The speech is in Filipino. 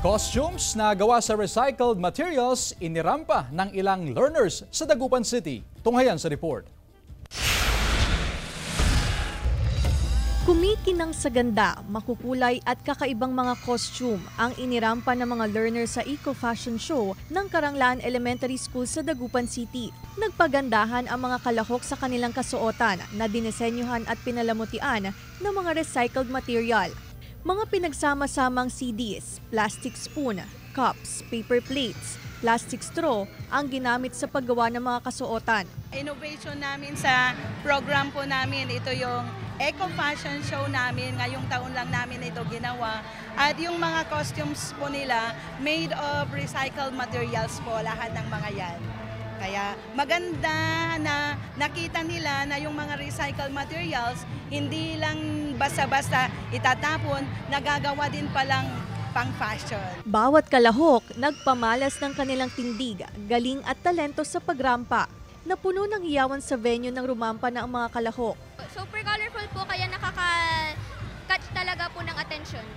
Costumes na gawa sa recycled materials inirampa ng ilang learners sa Dagupan City. Tunghayan sa report. Kumikinang sa ganda, makukulay at kakaibang mga costume ang inirampa ng mga learners sa Eco Fashion Show ng Karanglaan Elementary School sa Dagupan City. Nagpagandahan ang mga kalahok sa kanilang kasuotan na dinisenyuhan at pinalamutian ng mga recycled material. Mga pinagsama-samang CDs, plastic spoon, cups, paper plates, plastic straw ang ginamit sa paggawa ng mga kasuotan. Innovation namin sa program po namin, ito yung Eco Fashion Show namin. Ngayong taon lang namin ito ginawa. At yung mga costumes po nila, made of recycled materials po, lahat ng mga yan. Kaya maganda na nakita nila na yung mga recycled materials, hindi lang basta-basta itatapon, nagagawa din palang pang-fashion. Bawat kalahok nagpamalas ng kanilang tindig, galing at talento sa pagrampa. Napuno ng hiyawan sa venue ng rumampa na ang mga kalahok. Super colorful po kaya nakaka-catch talaga po ng attention.